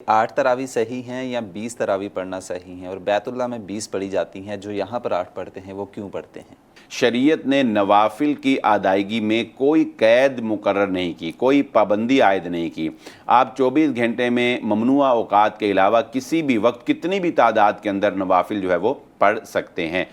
8 तरावी सही हैं या 20 तरावी पढ़ना सही है, और बैतुल्लाह में 20 पढ़ी जाती हैं, जो यहाँ पर 8 पढ़ते हैं वो क्यों पढ़ते हैं? शरीयत ने नवाफिल की अदायगी में कोई कैद मुकर्रर नहीं की, कोई पाबंदी आयद नहीं की। आप 24 घंटे में ममनुआ औकात के अलावा किसी भी वक्त कितनी भी तादाद के अंदर नवाफिल जो है वो पढ़ सकते हैं।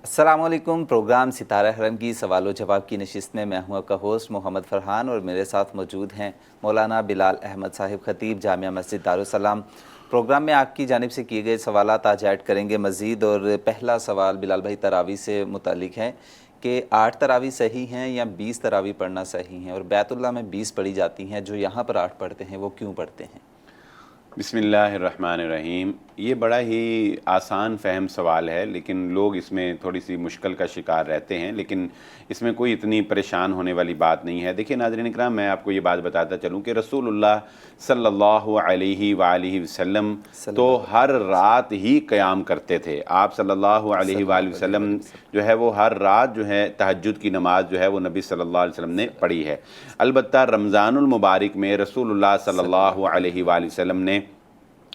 अस्सलामुअलैकुम। प्रोग्राम सितारा हरम की सवाल व जवाब की नशिस्त में मैं हूं आपका होस्ट मोहम्मद फरहान, और मेरे साथ मौजूद हैं मौलाना बिलाल अहमद साहिब खतीब जामिया मस्जिद दारुस्सलाम। प्रोग्राम में आपकी जानिब से किए गए सवालात आज ऐड करेंगे मज़ीद। और पहला सवाल बिलाल भाई तरावी से मुतालिक है कि 8 तरावी सही हैं या 20 तरावी पढ़ना सही है, और बैतुल्लाह में 20 पढ़ी जाती हैं, जो यहाँ पर 8 पढ़ते हैं वो क्यों पढ़ते हैं? बिस्मिल्लाहिर्रहमानिर्रहीम। ये बड़ा ही आसान फ़हम सवाल है, लेकिन लोग इसमें थोड़ी सी मुश्किल का शिकार रहते हैं, लेकिन इसमें कोई इतनी परेशान होने वाली बात नहीं है। देखिए नाज़रीन इकराम, मैं आपको ये बात बताता चलूँ कि रसूलुल्लाह सल्लल्लाहु अलैहि वालिहि वसल्लम तो हर रात ही क़याम करते थे। आप सल्लल्लाहु अलैहि वालिहि वसल्लम जो है वो हर रात जो है तहज्जुद की नमाज़ जो है वो नबी सल्लल्लाहु अलैहि वसल्लम ने पढ़ी है। अलबत्ता रमज़ानुल मुबारक में रसूलुल्लाह सल्लल्लाहु अलैहि वालिहि वसल्लम ने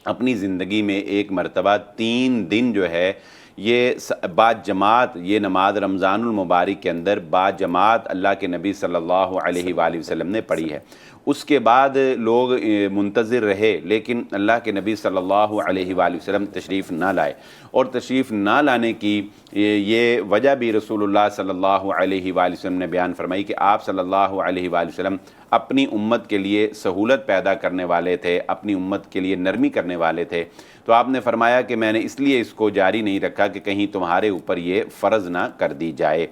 अपनी ज़िंदगी में एक मरतबा 3 दिन जो है ये बाजमात ये नमाज रमज़ानुल मुबारक के अंदर बाजमात अल्लाह के नबी सल्लल्लाहु अलैहि वालिहि वसल्लम ने पढ़ी है। उसके बाद लोग मुंतज़िर रहे, लेकिन अल्लाह के नबी सल्लल्लाहु अलैहि वालिहि वसल्लम तशरीफ़ ना लाए, और तशरीफ़ ना लाने की ये वजह भी रसूलुल्लाह सल्लल्लाहु अलैहि वालिहि वसल्लम ने बयान फरमाई कि आप सल्लल्लाहु अलैहि वालिहि वसल्लम अपनी उम्मत के लिए सहूलत पैदा करने वाले थे, अपनी उम्मत के लिए नरमी करने वाले थे। तो आपने फरमाया कि मैंने इसलिए इसको जारी नहीं रखा कि कहीं तुम्हारे ऊपर ये फ़र्ज़ ना कर दी जाए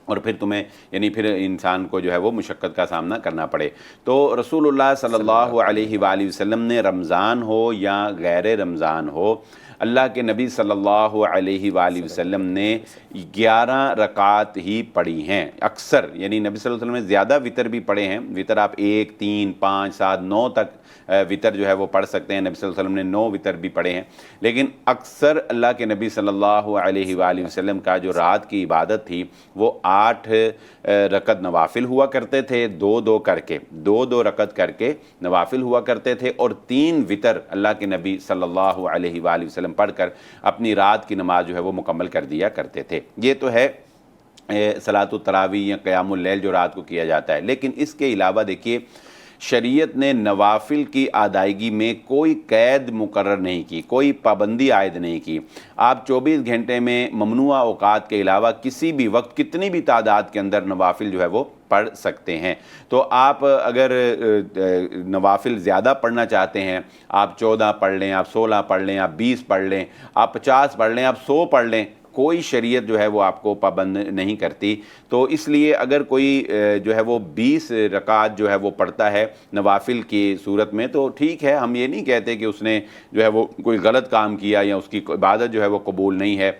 और फिर तुम्हें फिर इंसान को जो है वो मुशक्क़त का सामना करना पड़े। तो रसूलुल्लाह सल्लल्लाहु अलैहि वालिहि वसल्लम ने रमज़ान हो या गैर रमज़ान हो, अल्लाह के नबी सल्लल्लाहु अलैहि वालिहि वसल्लम ने 11 रकात ही पढ़ी हैं अक्सर। नबी सल्लल्लाहु अलैहि वसल्लम ने ज़्यादा वितर भी पढ़े हैं। वितर आप 1, 3, 5, 7, 9 तक वितर जो है वो पढ़ सकते हैं। नबी सल्लल्लाहु अलैहि वसल्लम ने 9 वितर भी पढ़े हैं। लेकिन अक्सर अल्लाह के नबी सल्लल्लाहु अलैहि वालिहि वसल्लम का जो रात की इबादत थी वो 8 रकत नवाफिल हुआ करते थे, 2-2 करके 2-2 रकत करके नवाफिल हुआ करते थे, और 3 वितर अल्लाह के नबी सल्लल्लाहु अलैहि वालिहि वसल्लम पढ़कर अपनी रात की नमाज जो है वो मुकम्मल कर दिया करते थे। ये तो है सलातुत तरावी या क़यामुल लैल जो रात को किया जाता है। लेकिन इसके अलावा देखिए, शरीयत ने नवाफिल की अदायगी में कोई कैद मुकर्रर नहीं की, कोई पाबंदी आयद नहीं की। आप 24 घंटे में ममनुआ औकात के अलावा किसी भी वक्त कितनी भी तादाद के अंदर नवाफिल जो है वो पढ़ सकते हैं। तो आप अगर नवाफिल ज़्यादा पढ़ना चाहते हैं, आप 14 पढ़ लें, आप 16 पढ़ लें, आप 20 पढ़ लें, आप 50 पढ़ लें, आप 100 पढ़ लें, कोई शरीयत जो है वो आपको पाबंद नहीं करती। तो इसलिए अगर कोई जो है वो 20 रकात जो है वो पढ़ता है नवाफिल की सूरत में, तो ठीक है, हम ये नहीं कहते कि उसने जो है वो कोई गलत काम किया या उसकी इबादत जो है वो कबूल नहीं है।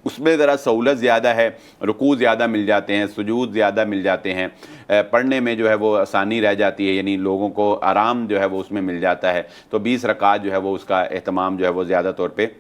उसमें ज़रा सहूलत ज़्यादा है, रुकू ज़्यादा मिल जाते हैं, सुजूद ज़्यादा मिल जाते हैं, पढ़ने में जो है वो आसानी रह जाती है, लोगों को आराम जो है वो उसमें मिल जाता है। तो 20 रकात जो है वो उसका एहतमाम जो है वो ज़्यादा तौर पे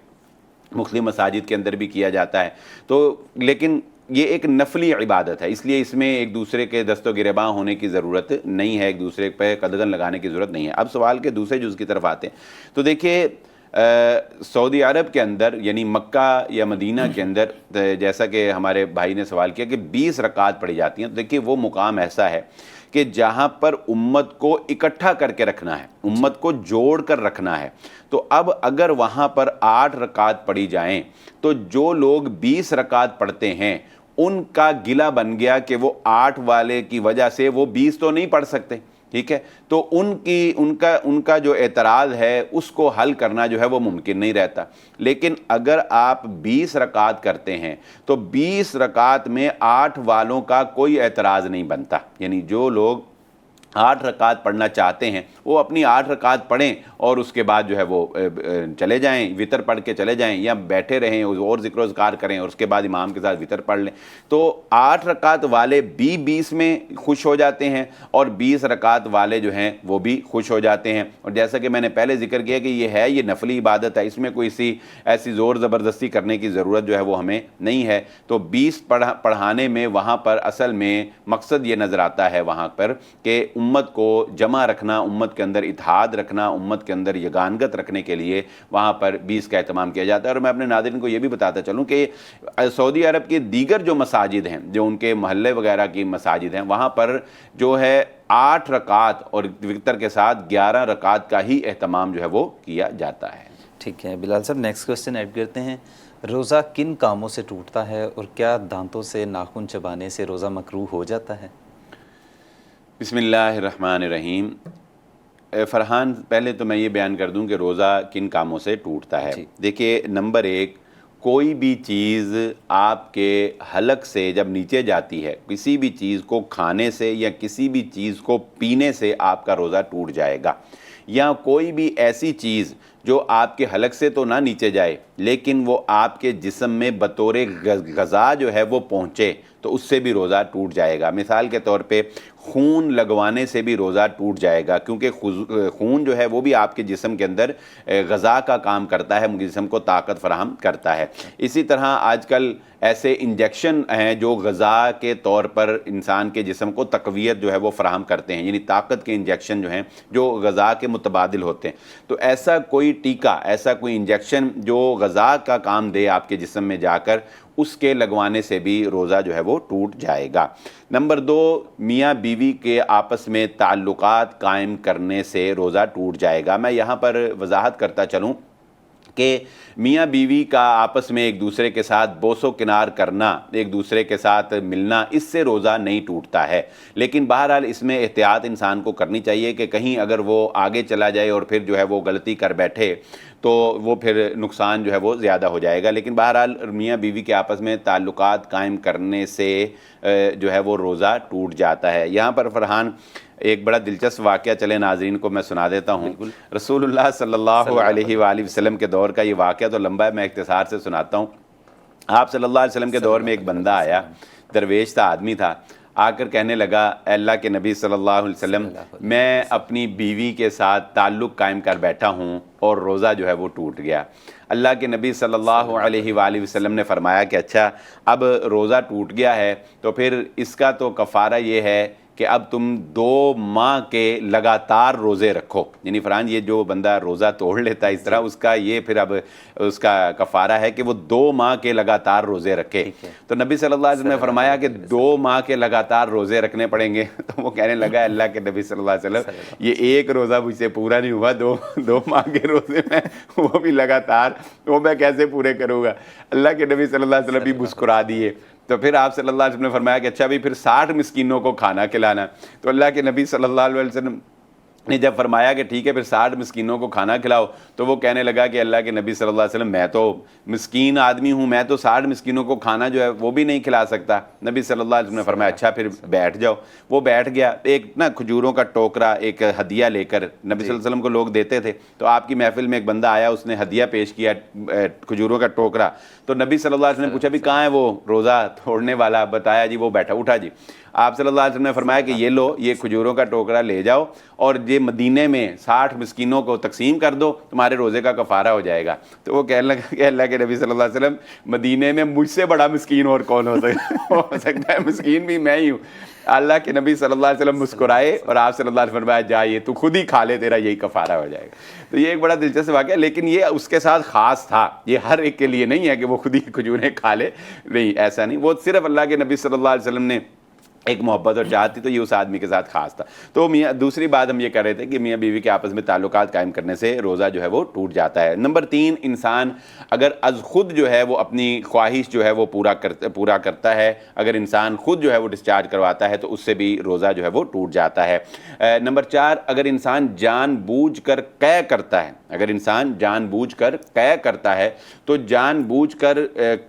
मुस्लिम मसाजिद के अंदर भी किया जाता है। तो लेकिन ये एक नफली इबादत है, इसलिए इसमें एक दूसरे के दस्तो गिरबां होने की ज़रूरत नहीं है, एक दूसरे पे कदगन लगाने की ज़रूरत नहीं है। अब सवाल के दूसरे जुज़ की तरफ आते हैं। तो देखिए, सऊदी अरब के अंदर मक्का या मदीना के अंदर जैसा कि हमारे भाई ने सवाल किया कि 20 रकात पढ़ी जाती हैं, तो देखिए वो मुकाम ऐसा है कि जहाँ पर उम्मत को इकट्ठा करके रखना है, उम्मत को जोड़ कर रखना है। तो अब अगर वहाँ पर 8 रकात पढ़ी जाएं, तो जो लोग 20 रकात पढ़ते हैं उनका गिला बन गया कि वो 8 वाले की वजह से वो 20 तो नहीं पढ़ सकते, ठीक है। तो उनका जो एतराज़ है उसको हल करना जो है वो मुमकिन नहीं रहता। लेकिन अगर आप 20 रकात करते हैं तो 20 रकात में 8 वालों का कोई एतराज़ नहीं बनता। जो लोग 8 रकात पढ़ना चाहते हैं वो अपनी 8 रकात पढ़ें और उसके बाद जो है वो चले जाएं, वितर पढ़ के चले जाएं, या बैठे रहें और ज़िक्र-ओ-ज़कार करें और उसके बाद इमाम के साथ वितर पढ़ लें। तो 8 रकात वाले भी 20 में खुश हो जाते हैं और 20 रकात वाले जो हैं वो भी खुश हो जाते हैं। और जैसा कि मैंने पहले जिक्र किया कि ये नफली इबादत है, इसमें कोई ऐसी ज़ोर ज़बरदस्ती करने की ज़रूरत जो है वो हमें नहीं है। तो 20 पढ़ाने में वहाँ पर असल में मकसद ये नज़र आता है वहाँ पर कि उम्मत को जमा रखना, उम्मत के अंदर इत्तेहाद रखना, उम्मत के अंदर यगानगत रखने के लिए वहाँ पर 20 का एहतमाम किया जाता है। और मैं अपने नाज़रीन को ये भी बताता चलूँ कि सऊदी अरब के दीगर जो मसाजिद हैं, जो उनके महल्ले वगैरह की मसाजिद हैं, वहाँ पर जो है 8 रकात और वितर के साथ 11 रकात का ही एहतमाम जो है वो किया जाता है। ठीक है बिलाल साहब, नेक्स्ट क्वेश्चन ऐड करते हैं। रोज़ा किन कामों से टूटता है और क्या दांतों से नाखून चबाने से रोज़ा मकरूह हो जाता है? बिस्मिल्लाहिर्रहमानिर्रहीम। फरहान, पहले तो मैं ये बयान कर दूं कि रोज़ा किन कामों से टूटता है। देखिए, नंबर 1, कोई भी चीज़ आपके हलक से जब नीचे जाती है, किसी भी चीज़ को खाने से या किसी भी चीज़ को पीने से आपका रोज़ा टूट जाएगा। या कोई भी ऐसी चीज़ जो आपके हलक से तो ना नीचे जाए लेकिन वो आपके जिस्म में बतौर ग़ज़ा जो है वो पहुँचे, तो उससे भी रोज़ा टूट जाएगा। मिसाल के तौर पे खून लगवाने से भी रोज़ा टूट जाएगा, क्योंकि खून जो है वो भी आपके जिस्म के अंदर ग़ज़ा का काम करता है, जिस्म को ताकत फराहम करता है। इसी तरह आजकल ऐसे इंजेक्शन हैं जो ग़ज़ा के तौर पर इंसान के जिस्म को तक़वियत जो है वो फराहम करते हैं, यानी ताकत के इंजेक्शन जो हैं जो ग़ज़ा के मुतबादिल होते हैं। तो ऐसा कोई टीका, ऐसा कोई इंजेक्शन जो ग़ज़ा का काम दे आपके जिस्म में जाकर, उसके लगवाने से भी रोज़ा जो है वो टूट जाएगा। नंबर 2, मियाँ बीवी के आपस में ताल्लुकात कायम करने से रोज़ा टूट जाएगा। मैं यहाँ पर वजाहत करता चलूँ कि मियाँ बीवी का आपस में एक दूसरे के साथ बोसो किनार करना, एक दूसरे के साथ मिलना, इससे रोज़ा नहीं टूटता है। लेकिन बहरहाल इसमें एहतियात इंसान को करनी चाहिए कि कहीं अगर वो आगे चला जाए और फिर जो है वो गलती कर बैठे तो वो फिर नुकसान जो है वो ज़्यादा हो जाएगा। लेकिन बहरहाल मियाँ बीवी के आपस में ताल्लुकात कायम करने से जो है वो रोज़ा टूट जाता है। यहाँ पर फरहान एक बड़ा दिलचस्प वाक़या चले नाज़रीन को मैं सुना देता हूँ। रसूलुल्लाह सल्लल्लाहु अलैहि वसल्लम के दौर का ये वाक़या तो लंबा है, मैं इख्तिसार से सुनाता हूँ। आप सल्लल्लाहु अलैहि वसल्लम के दौर में एक बंदा आया, दरवेश था, आदमी था, आकर कहने लगा, अल्लाह के नबी सल्लल्लाहु अलैहि वसल्लम, मैं अपनी बीवी के साथ ताल्लुक़ कायम कर बैठा हूँ और रोज़ा जो है वो टूट गया। अल्लाह के नबी सल्लल्लाहु अलैहि वसल्लम ने फरमाया कि अच्छा, अब रोज़ा टूट गया है तो फिर इसका तो कफ़ारा ये है कि अब तुम 2 माह के लगातार रोज़े रखो। यानी फरहान, ये जो बंदा रोज़ा तोड़ लेता है इस तरह, उसका ये फिर अब उसका कफ़ारा है कि वो 2 माह के लगातार रोज़े रखे। तो नबी सल्लल्लाहु अलैहि वसल्लम ने फरमाया कि 2 माह के लगातार रोज़े रखने पड़ेंगे। तो वो कहने लगा, अल्लाह के नबी सल्लल्लाहु अलैहि वसल्लम, ये एक रोज़ा मुझसे पूरा नहीं हुआ, 2 माह के रोज़े में, वो भी लगातार, वो मैं कैसे पूरे करूँगा। अल्लाह के नबी सल्लल्लाहु अलैहि वसल्लम भी मुस्कुरा दिए। तो फिर आप सल्लल्लाहु अलैहि वसल्लम ने फरमाया कि अच्छा भी फिर 60 मिस्कीनों को खाना खिलाना। तो अल्लाह के नबी सल्लल्लाहु अलैहि वसल्लम ने जब फरमाया कि ठीक है फिर 60 मिस्कीनों को खाना खिलाओ, तो वो कहने लगा कि अल्लाह के नबी सल्लल्लाहु अलैहि वसल्लम, मैं तो मिस्कीन आदमी हूँ, मैं तो 60 मिस्कीनों को खाना जो है वो भी नहीं खिला सकता। नबी सल्लल्लाहु अलैहि वसल्लम ने फरमाया अच्छा फिर बैठ जाओ। वो बैठ गया, एक ना खजूरों का टोकरा, एक हदिया लेकर नबी सल्लल्लाहु अलैहि वसल्लम को लोग देते थे। तो आपकी महफिल में एक बंदा आया, उसने हदिया पेश किया, खजूरों का टोकरा। तो नबी सल्लल्लाहु अलैहि वसल्लम ने पूछा भी कहाँ है वो रोज़ा तोड़ने वाला? बताया जी वो बैठा, उठा जी। आप सल्लल्लाहु अलैहि वसल्लम ने फरमाया कि ये लो, ये खजूरों का टोकरा ले जाओ और ये मदीने में 60 मिस्कीनों को तकसीम कर दो, तुम्हारे रोज़े का कफ़ारा हो जाएगा। तो वो कहने लगा कि अल्लाह के नबी सल्लल्लाहु अलैहि वसल्लम, मदीने में मुझसे बड़ा मिस्कीन और कौन हो सकता है, मिस्कीन भी मैं ही हूँ। अल्लाह के नबी सल्लल्लाहु अलैहि वसल्लम मुस्कुराए और आप सल्लल्लाहु अलैहि वसल्लम फरमाया, जा ये तू खुद ही खा ले, तेरा यही कफ़ारा हो जाएगा। तो ये एक बड़ा दिलचस्प वाक़या, लेकिन ये उसके साथ ख़ास था, ये हर एक के लिए नहीं है कि वो खुद ही खजूरें खा ले, नहीं, ऐसा नहीं। वो सिर्फ अल्लाह के नबी सल्लल्लाहु अलैहि वसल्लम ने एक मोहब्बत और चाहती तो ये उस आदमी के साथ खास था। तो मियाँ, दूसरी बात हम ये कर रहे थे कि मियाँ बीवी के आपस में ताल्लुकात कायम करने से रोज़ा जो है वो टूट जाता है। नंबर 3, इंसान अगर अज़ खुद जो है वो अपनी ख्वाहिश जो है वो पूरा करता है, अगर इंसान खुद जो है वो डिस्चार्ज करवाता है तो उससे भी रोज़ा जो है वो टूट जाता है। नंबर 4, अगर इंसान जानबूझकर क़ै करता है, अगर इंसान जानबूझकर क़ै करता है तो जानबूझकर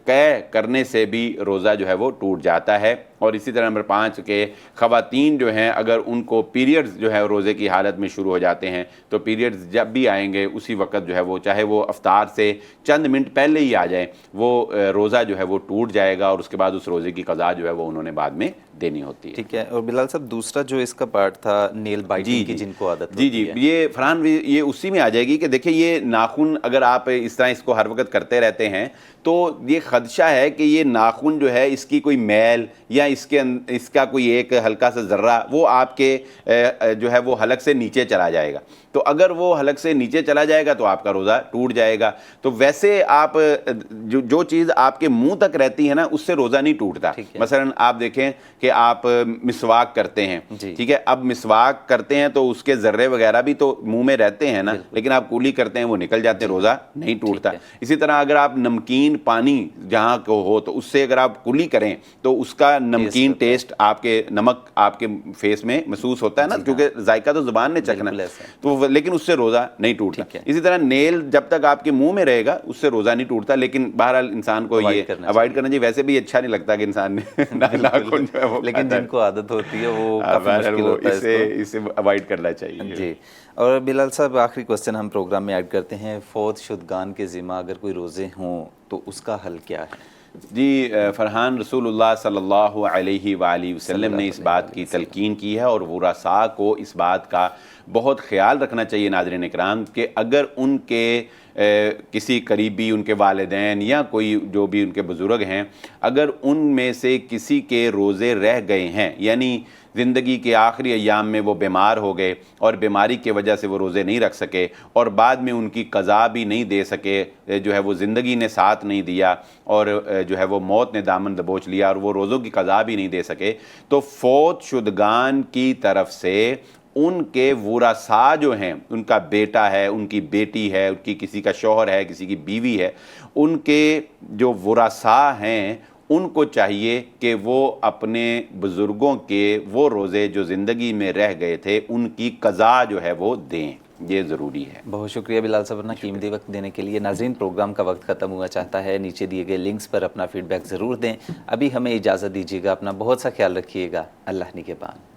क़ै करने से भी रोज़ा जो है वो टूट जाता है। اور اسی طرح نمبر 5 کہ خواتین جو ہیں اگر ان کو پیریڈز جو ہے روزے کی حالت میں شروع ہو جاتے ہیں تو پیریڈز جب بھی آئیں گے اسی وقت جو ہے وہ چاہے وہ افطار سے چند منٹ پہلے ہی آ جائیں وہ روزہ جو ہے وہ ٹوٹ جائے گا اور اس کے بعد اس روزے کی قضا جو ہے وہ انہوں نے بعد میں دینی ہوتی ہے۔ ٹھیک ہے۔ اور بلال صاحب دوسرا جو اس کا پارٹ تھا نیل بائٹنگ کی جن کو عادت جی ہوتی ہے، یہ فرحان یہ اسی میں آ جائے گی کہ دیکھیں یہ ناخن اگر آپ اس طرح اس کو ہر وقت کرتے رہتے ہیں تو یہ خدشہ ہے کہ یہ ناخن جو ہے اس کی کوئی میل یا اس کا کوئی ایک ہلکا سا ذرہ وہ آپ کے جو ہے وہ حلق سے نیچے چلا جائے گا، تو اگر وہ حلق سے نیچے چلا جائے گا تو آپ کا روزہ ٹوٹ جائے گا۔ تو ویسے آپ جو چیز آپ کے منہ تک رہتی ہے نا اس سے روزہ نہیں ٹوٹتا۔ مثلا آپ دیکھیں کہ آپ مسواک کرتے ہیں، ٹھیک ہے، اب مسواک کرتے ہیں تو اس کے ذرے وغیرہ بھی تو منہ میں رہتے ہیں نا، لیکن آپ کولی کرتے ہیں وہ نکل جاتے ہیں، روزہ نہیں ٹوٹتا۔ اسی طرح اگر آپ نمکین پانی جہاں کو ہو تو اس سے اگر آپ کولی کریں تو اس کا نمکین ٹیسٹ آپ کے نمک آپ کے فیس میں محسوس ہوتا ہے نا، کیونکہ ذائقہ تو زبان نے چکھنا تو لیکن اس سے روزہ نہیں ٹوٹتا۔ اسی طرح نیل جب تک آپ کے منہ میں رہے گا اس سے روزہ نہیں ٹوٹتا، لیکن بہرحال انسان کو یہ اوائڈ کرنا چاہیے۔ ویسے بھی اچھا نہیں لگتا کہ انسان نے ناخن جو ہے وہ، لیکن جن کو عادت ہوتی ہے وہ کافی مشکل ہوتا ہے، اسے اوائڈ کرنا چاہیے۔ جی۔ اور بلال صاحب آخری کوسچن ہم پروگرام میں ایڈ کرتے ہیں، فوت شدگان کے ذمہ اگر کوئی روزے ہوں تو اس کا حل کیا ہے؟ جی فرحان، رسول اللہ صلی اللہ علیہ وآلہ وسلم نے اس بات کی تلقین کی ہے اور ورثاء کو اس بات کا بہت خیال رکھنا چاہیے ناظرین اکرام کہ اگر ان کے کسی قریبی، ان کے والدین یا کوئی جو بھی ان کے بزرگ ہیں، اگر ان میں سے کسی کے روزے رہ گئے ہیں، یعنی زندگی کے آخری ایام میں وہ بیمار ہو گئے اور بیماری کی وجہ سے وہ روزے نہیں رکھ سکے اور بعد میں ان کی قضا بھی نہیں دے سکے، جو ہے وہ زندگی نے ساتھ نہیں دیا اور جو ہے وہ موت نے دامن دبوچ لیا اور وہ روزوں کی قضا بھی نہیں دے سکے، تو فوت شدگان کی طرف سے ان کے ورثاء جو ہیں، ان کا بیٹا ہے، ان کی بیٹی ہے، ان کی کسی کا شوہر ہے، کسی کی بیوی ہے، ان کے جو ورثاء ہیں ان کو چاہیے کہ وہ اپنے بزرگوں کے وہ روزے جو زندگی میں رہ گئے تھے ان کی قضا جو ہے وہ دیں، یہ ضروری ہے۔ بہت شکریہ بلال صاحب اپنا قیمتی وقت دینے کے لیے۔ ناظرین پروگرام کا وقت ختم ہوا چاہتا ہے، نیچے دیے گئے لنکس پر اپنا فیڈ بیک ضرور دیں۔ ابھی ہمیں اجازت دیجیے گا، اپنا بہت سا خیال رکھیے گا۔ اللہ نگہبان۔